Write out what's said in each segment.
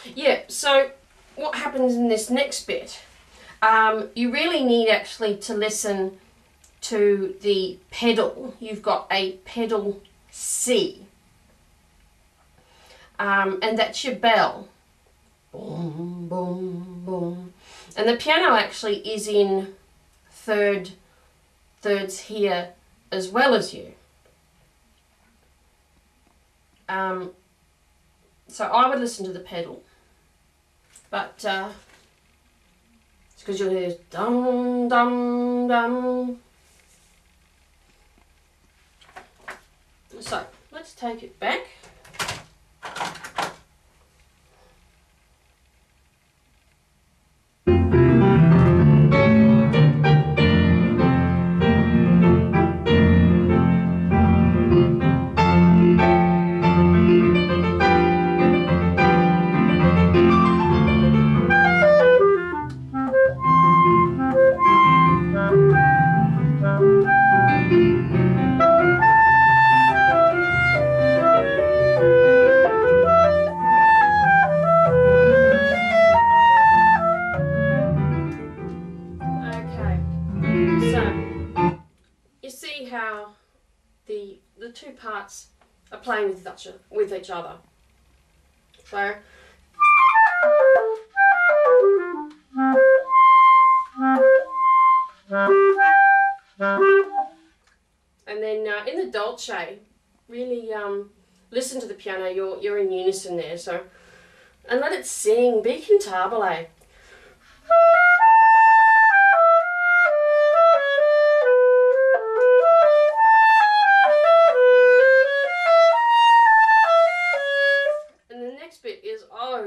Yeah, so what happens in this next bit, you really need actually to listen to the pedal. You've got a pedal C, and that's your bell. Boom, boom, boom. And the piano actually is in thirds here as well as you. So I would listen to the pedal, but it's because you'll hear dum dum dum. So let's take it back. The two parts are playing with each other. So and then in the dolce, really listen to the piano. You're in unison there. So and let it sing. Be cantabile.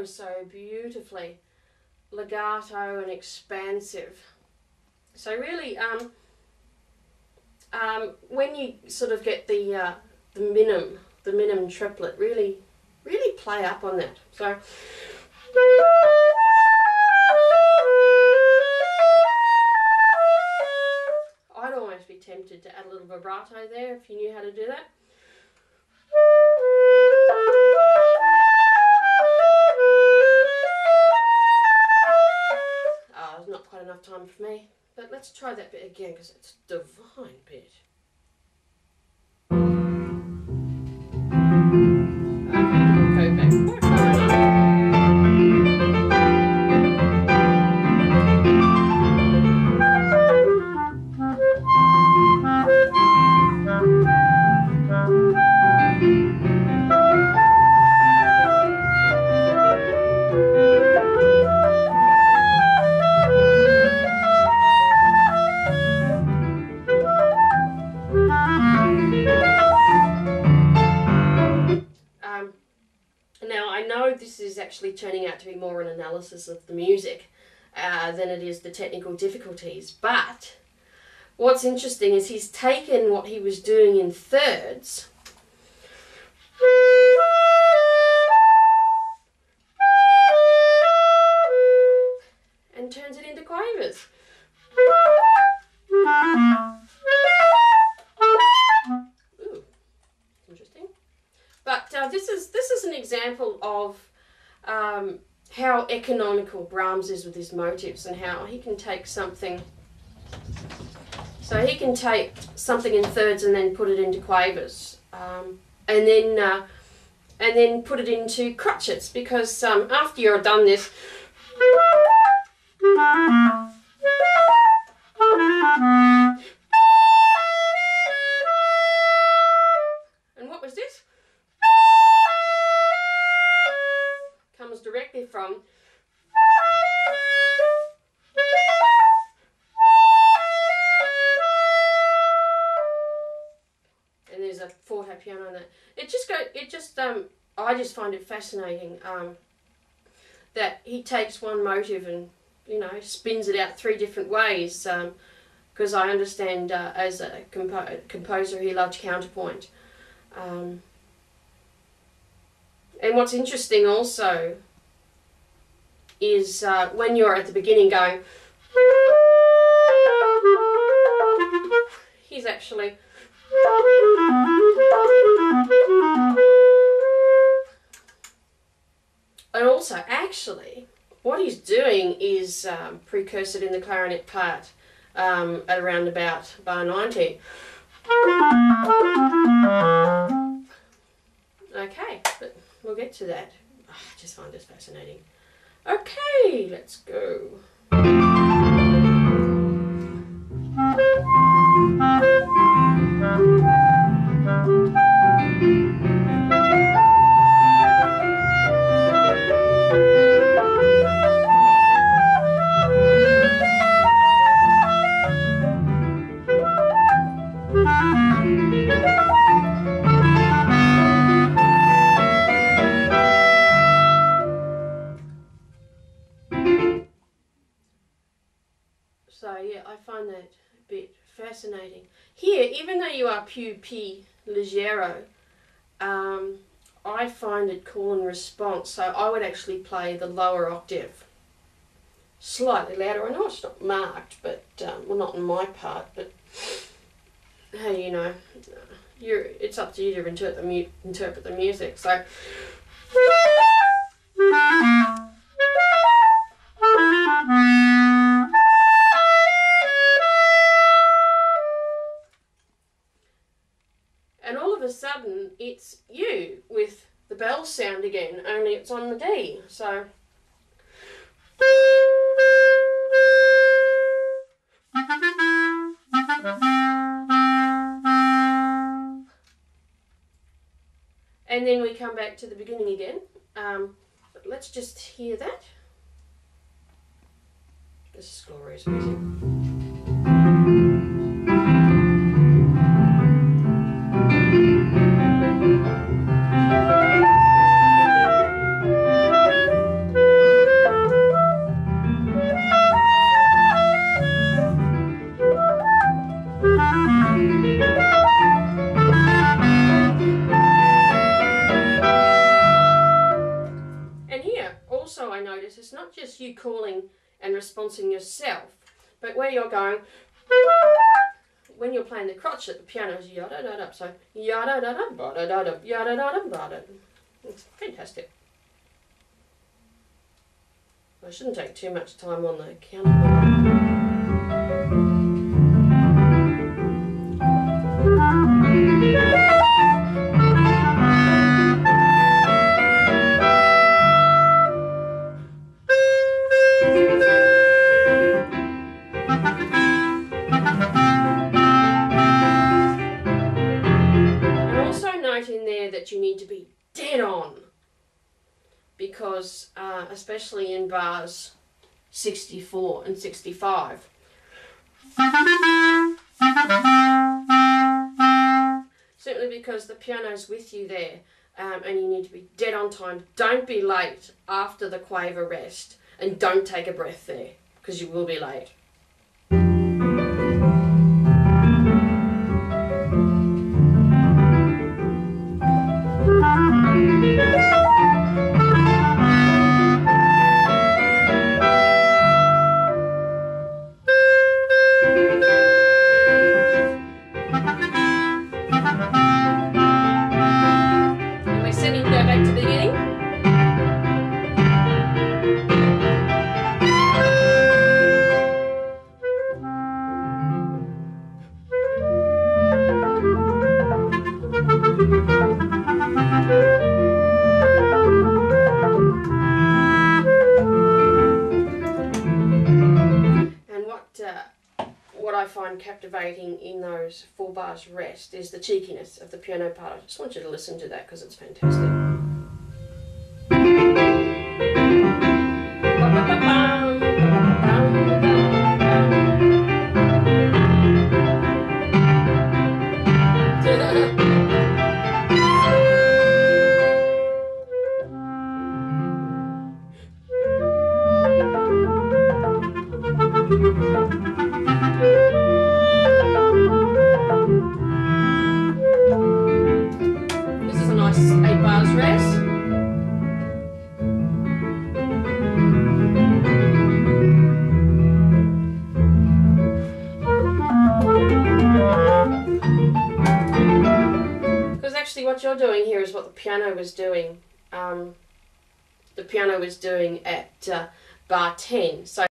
So beautifully legato and expansive. So really, when you sort of get the minim triplet, really play up on that. So. I'd almost be tempted to add a little vibrato there if you knew how to do that. Not quite enough time for me, but let's try that bit again because it's a divine bit. Okay, we'll go back. Now I know this is actually turning out to be more an analysis of the music than it is the technical difficulties, but what's interesting is he's taken what he was doing in thirds and turns it into quavers. Ooh, interesting. But this is an example of how economical Brahms is with his motives and how he can take something. So he can take something in thirds and then put it into quavers, and then put it into crotchets, because after you're done this. And what was this? Comes directly from and there's a forte piano on that. I just find it fascinating that he takes one motive and spins it out three different ways, because I understand as a composer he loved counterpoint. And what's interesting also is when you're at the beginning going, he's actually And also, actually, what he's doing is precursored in the clarinet part at around about bar 90. Okay, but we'll get to that. Oh, I just find this fascinating. Okay, let's go. So yeah, I find that a bit fascinating. Here, even though you are più P leggero, I find it call and response, so I would actually play the lower octave slightly louder. I know it's not marked, but well, not in my part, but hey, you know, it's up to you to interpret the music. So and all of a sudden it's you with the bell sound again, only it's on the D. So and then we come back to the beginning again. But let's just hear that. This is glorious music. Also, I notice it's not just you calling and responsing yourself, but where you're going, when you're playing the crotchet, the piano is yada da da, so yada da da ba da da da yada da da ba da. It's fantastic. I shouldn't take too much time on the counterpoint. You need to be dead on, because especially in bars 64 and 65, simply because the piano's with you there, and you need to be dead on time. Don't be late after the quaver rest, and don't take a breath there, because you will be late. What I find captivating in those 4 bars rest is the cheekiness of the piano part. I just want you to listen to that because it's fantastic. This is a nice 8 bars rest. Because actually what you're doing here is what the piano was doing the piano was doing at bar 10. So